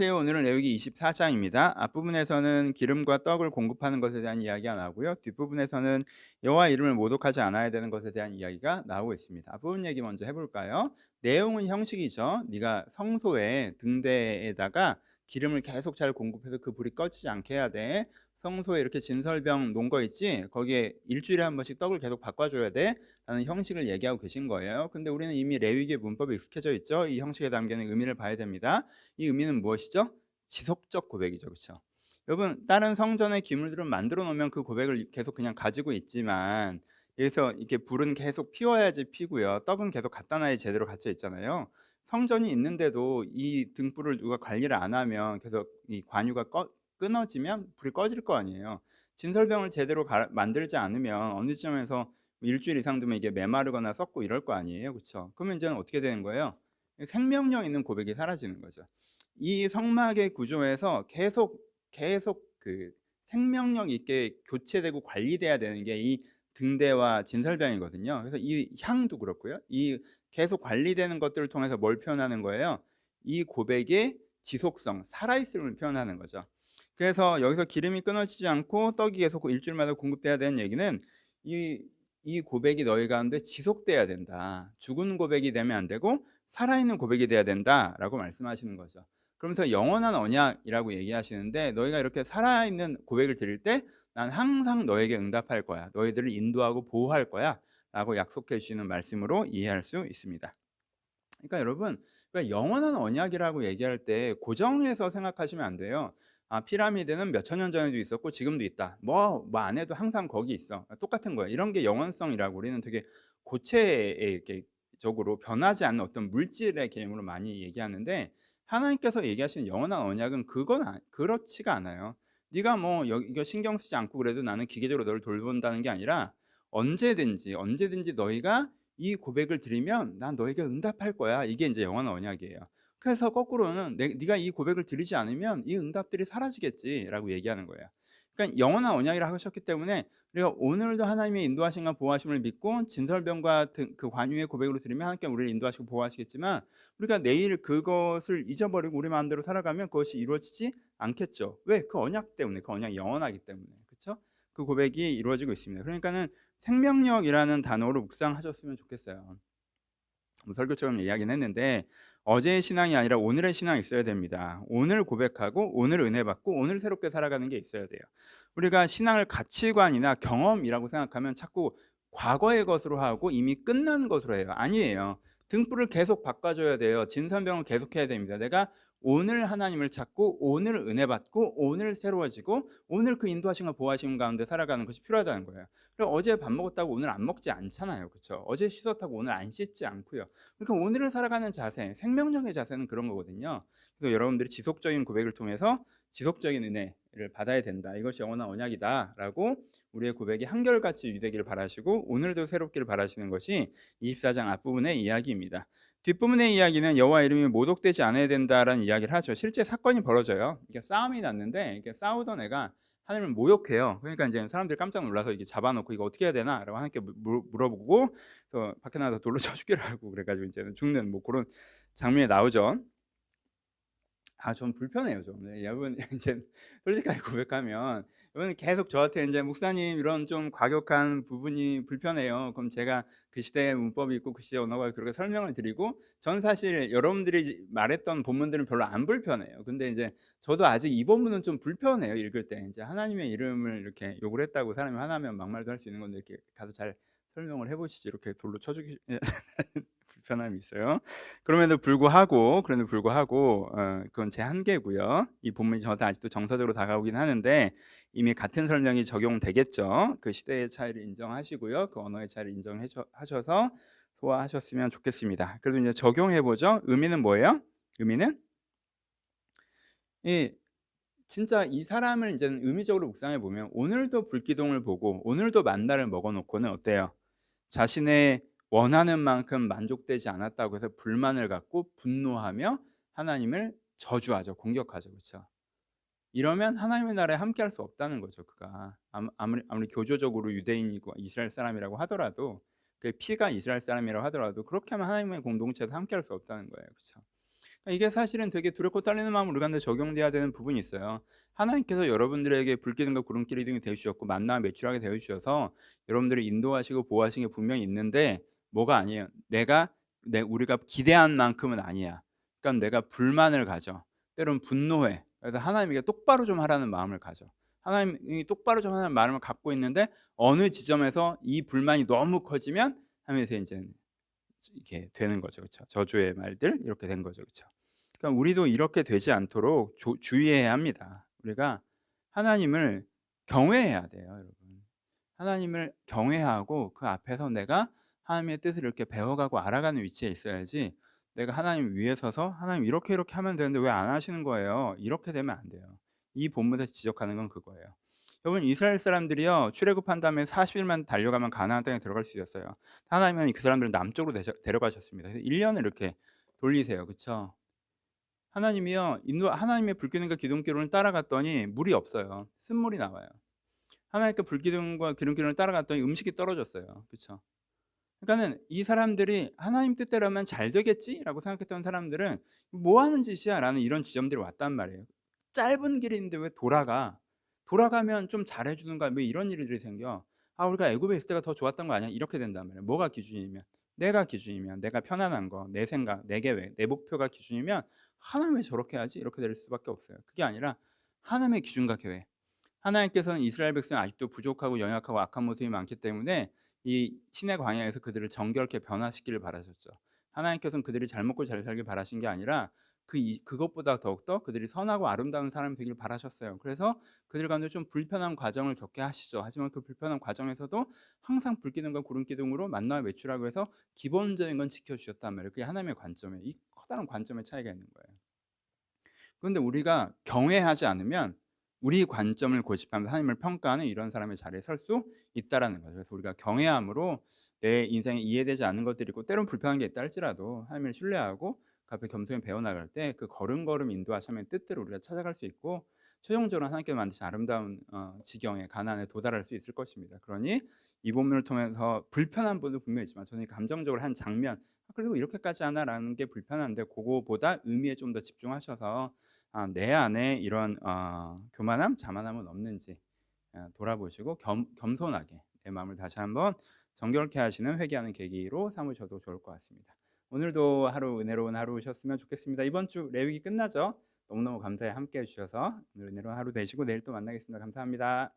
안녕하세요. 오늘은 레위기 24장입니다. 앞부분에서는 기름과 떡을 공급하는 것에 대한 이야기가 나오고요. 뒷부분에서는 여호와 이름을 모독하지 않아야 되는 것에 대한 이야기가 나오고 있습니다. 앞부분 얘기 먼저 해볼까요? 내용은 형식이죠. 네가 성소의 등대에다가 기름을 계속 잘 공급해서 그 불이 꺼지지 않게 해야 돼. 성소에 이렇게 진설병 놓은 거 있지? 거기에 일주일에 한 번씩 떡을 계속 바꿔줘야 돼. 라는 형식을 얘기하고 계신 거예요. 근데 우리는 이미 레위기의 문법에 익숙해져 있죠. 이 형식에 담기는 의미를 봐야 됩니다. 이 의미는 무엇이죠? 지속적 고백이죠. 그렇죠? 여러분, 다른 성전의 기물들은 만들어 놓으면 그 고백을 계속 그냥 가지고 있지만, 여기서 이렇게 불은 계속 피워야지 피고요. 떡은 계속 갖다 놔야 제대로 갇혀 있잖아요. 성전이 있는데도 이 등불을 누가 관리를 안 하면 계속 이 관유가 끊어지면 불이 꺼질 거 아니에요. 진설병을 제대로 만들지 않으면 어느 지점에서 일주일 이상 되면 이게 메마르거나 썩고 이럴 거 아니에요. 그렇죠? 그러면 이제는 어떻게 되는 거예요? 생명력 있는 고백이 사라지는 거죠. 이 성막의 구조에서 계속 그 생명력 있게 교체되고 관리돼야 되는 게 이 등대와 진설병이거든요. 그래서 이 향도 그렇고요. 이 계속 관리되는 것들을 통해서 뭘 표현하는 거예요? 이 고백의 지속성, 살아있음을 표현하는 거죠. 그래서 여기서 기름이 끊어지지 않고 떡이 계속 일주일마다 공급돼야 되는 얘기는 이 고백이 너희 가운데 지속돼야 된다. 죽은 고백이 되면 안 되고 살아있는 고백이 돼야 된다라고 말씀하시는 거죠. 그러면서 영원한 언약이라고 얘기하시는데, 너희가 이렇게 살아있는 고백을 드릴 때 난 항상 너에게 응답할 거야. 너희들을 인도하고 보호할 거야. 라고 약속해 주시는 말씀으로 이해할 수 있습니다. 그러니까 여러분, 그러니까 영원한 언약이라고 얘기할 때 고정해서 생각하시면 안 돼요. 피라미드는 몇천 년 전에도 있었고 지금도 있다. 뭐 안 해도 항상 거기 있어. 똑같은 거야. 이런 게 영원성이라고 우리는 되게 고체에 이렇게 적으로 변하지 않는 어떤 물질의 개념으로 많이 얘기하는데, 하나님께서 얘기하시는 영원한 언약은 그렇지가 않아요. 네가 뭐 이거 신경 쓰지 않고 그래도 나는 기계적으로 너를 돌본다는 게 아니라, 언제든지 너희가 이 고백을 드리면 난 너에게 응답할 거야. 이게 이제 영원한 언약이에요. 그래서 거꾸로는 네가 이 고백을 드리지 않으면 이 응답들이 사라지겠지라고 얘기하는 거예요. 그러니까 영원한 언약이라 하셨기 때문에 우리가 오늘도 하나님의 인도하심과 보호하심을 믿고 진설병과 그 관유의 고백으로 드리면 하나님께 우리를 인도하시고 보호하시겠지만, 우리가 내일 그것을 잊어버리고 우리 마음대로 살아가면 그것이 이루어지지 않겠죠. 왜? 그 언약 때문에. 그 언약이 영원하기 때문에. 그렇죠? 그 고백이 이루어지고 있습니다. 그러니까는 생명력이라는 단어로 묵상하셨으면 좋겠어요. 뭐 설교처럼 이야기는 했는데, 어제의 신앙이 아니라 오늘의 신앙이 있어야 됩니다. 오늘 고백하고 오늘 은혜 받고 오늘 새롭게 살아가는 게 있어야 돼요. 우리가 신앙을 가치관이나 경험이라고 생각하면 자꾸 과거의 것으로 하고 이미 끝난 것으로 해요. 아니에요. 등불을 계속 바꿔줘야 돼요. 진선병을 계속해야 됩니다. 내가 오늘 하나님을 찾고 오늘 은혜 받고 오늘 새로워지고 오늘 그 인도하심과 보호하심 가운데 살아가는 것이 필요하다는 거예요. 그리고 어제 밥 먹었다고 오늘 안 먹지 않잖아요. 그렇죠? 어제 씻었다고 오늘 안 씻지 않고요. 그러니까 오늘을 살아가는 자세, 생명력의 자세는 그런 거거든요. 그래서 여러분들이 지속적인 고백을 통해서 지속적인 은혜를 받아야 된다. 이것이 영원한 언약이다라고 우리의 고백이 한결같이 유되기를 바라시고 오늘도 새롭기를 바라시는 것이 24장 앞부분의 이야기입니다. 뒷부분의 이야기는 여호와 이름이 모독되지 않아야 된다라는 이야기를 하죠. 실제 사건이 벌어져요. 이게 싸움이 났는데, 이게 싸우던 애가 하나님을 모욕해요. 그러니까 이제 사람들이 깜짝 놀라서 이게 잡아놓고 이거 어떻게 해야 되나라고 하나님께 물어보고, 또 밖에 나가서 돌로 쳐 죽이라 하고 그래가지고 이제는 죽는 뭐 그런 장면이 나오죠. 좀 불편해요, 좀. 네, 여러분 이제 솔직하게 고백하면 여러분 계속 저한테 이제 "목사님 이런 좀 과격한 부분이 불편해요." 그럼 제가 그 시대의 문법이 있고 그 시대의 언어가 그렇게 설명을 드리고, 전 사실 여러분들이 말했던 본문들은 별로 안 불편해요. 근데 이제 저도 아직 이 본문은 좀 불편해요, 읽을 때. 이제 하나님의 이름을 이렇게 욕을 했다고 사람이 화나면 막말도 할 수 있는 건데, 이렇게 가서 잘 설명을 해 보시지 이렇게 돌로 쳐 죽이 불편함이 있어요. 그럼에도 불구하고 그건 제 한계고요. 이 본문이 저한테 아직도 정서적으로 다가오긴 하는데 이미 같은 설명이 적용되겠죠. 그 시대의 차이를 인정하시고요. 그 언어의 차이를 하셔서 소화하셨으면 좋겠습니다. 그래도 이제 적용해 보죠. 의미는 뭐예요? 의미는 이 진짜 이 사람을 이제는 의미적으로 묵상해 보면, 오늘도 불기둥을 보고 오늘도 만나를 먹어 놓고는 어때요? 자신의 원하는 만큼 만족되지 않았다고 해서 불만을 갖고 분노하며 하나님을 저주하죠. 공격하죠. 그렇죠? 이러면 하나님의 나라에 함께할 수 없다는 거죠. 그가 아무리 교조적으로 유대인이고 이스라엘 사람이라고 하더라도, 그 피가 이스라엘 사람이라고 하더라도 그렇게 하면 하나님의 공동체에서 함께할 수 없다는 거예요. 그렇죠? 그러니까 이게 사실은 되게 두렵고 떨리는 마음으로 우리가 적용돼야 되는 부분이 있어요. 하나님께서 여러분들에게 불기둥과 구름길이 등이 되어 주셨고 만나와 매출하게 되어 주셔서 여러분들을 인도하시고 보호하신 게 분명히 있는데 뭐가 아니에요. 우리가 기대한 만큼은 아니야. 그러니까 내가 불만을 가져. 때로는 분노해. 그래서 하나님에게 똑바로 좀 하라는 마음을 가져. 하나님이 똑바로 좀 하라는 마음을 갖고 있는데 어느 지점에서 이 불만이 너무 커지면 하면서 이제 이렇게 되는 거죠. 그렇죠? 저주의 말들 이렇게 된 거죠. 그렇죠? 그러니까 우리도 이렇게 되지 않도록 주의해야 합니다. 우리가 하나님을 경외해야 돼요, 여러분. 하나님을 경외하고 그 앞에서 내가 하나님의 뜻을 이렇게 배워가고 알아가는 위치에 있어야지 내가 하나님 위에 서서 하나님 이렇게 이렇게 하면 되는데 왜 안 하시는 거예요? 이렇게 되면 안 돼요. 이 본문에서 지적하는 건 그거예요. 여러분 이스라엘 사람들이요 출애굽한 다음에 40일만 달려가면 가나안 땅에 들어갈 수 있었어요. 하나님은 그 사람들을 남쪽으로 데려가셨습니다. 1년을 이렇게 돌리세요. 그렇죠? 하나님의 불기둥과 기둥기로는 따라갔더니 물이 없어요. 쓴물이 나와요. 하나님께 불기둥과 기름기름을 따라갔더니 음식이 떨어졌어요. 그렇죠? 그러니까는 이 사람들이 '하나님 뜻대로면 잘 되겠지.'라고 생각했던 사람들은 '뭐 하는 짓이야.'라는 이런 지점들이 왔단 말이에요. 짧은 길인데 왜 돌아가? 돌아가면 좀 잘해 주는가 왜 이런 일들이 생겨. '아 우리가 애굽에 있을 때가 더 좋았던 거 아니야?' 이렇게 된단 말이에요. 뭐가 기준이면? 내가 기준이면 내가 편안한 거, 내 생각, 내 계획, 내 목표가 기준이면 '하나님 왜 저렇게 하지?' 이렇게 될 수밖에 없어요. 그게 아니라 하나님의 기준과 계획. 하나님께서는 이스라엘 백성이 아직도 부족하고 연약하고 악한 모습이 많기 때문에 이 신의 광야에서 그들을 정결케 변화시키기를 바라셨죠. 하나님께서는 그들이 잘 먹고 잘 살길 바라신 게 아니라 그것보다 더욱더 그들이 선하고 아름다운 사람이 되길 바라셨어요. 그래서 그들 가운데 좀 불편한 과정을 겪게 하시죠. 하지만 그 불편한 과정에서도 항상 불기둥과 구름기둥으로 만나와 외출하고 해서 기본적인 건 지켜주셨단 말이에요. 그게 하나님의 관점에 이 커다란 관점의 차이가 있는 거예요. 그런데 우리가 경외하지 않으면 우리 관점을 고집하면서 하나님을 평가하는 이런 사람의 자리에 설 수 있다라는 거죠. 그래서 우리가 경외함으로 내 인생에 이해되지 않는 것들이 있고 때론 불편한 게 있다 할지라도 하나님을 신뢰하고 그 앞에 겸손히 배워나갈 때 그 걸음걸음 인도하시는 하나님의 뜻대로 우리가 찾아갈 수 있고 최종적으로 하나님께서 만드신 아름다운 지경에 가나안에 도달할 수 있을 것입니다. 그러니 이 본문을 통해서 불편한 부분도 분명히 있지만 저는 감정적으로 한 장면 그리고 이렇게까지 하나라는 게 불편한데 그거보다 의미에 좀 더 집중하셔서 내 안에 이런 교만함, 자만함은 없는지 돌아보시고 겸손하게 내 마음을 다시 한번 정결케 하시는 회개하는 계기로 삼으셔도 좋을 것 같습니다. 오늘도 하루 은혜로운 하루셨으면 좋겠습니다. 이번 주 레위기 끝나죠? 너무너무 감사해 함께해 주셔서 오늘 은혜로운 하루 되시고 내일 또 만나겠습니다. 감사합니다.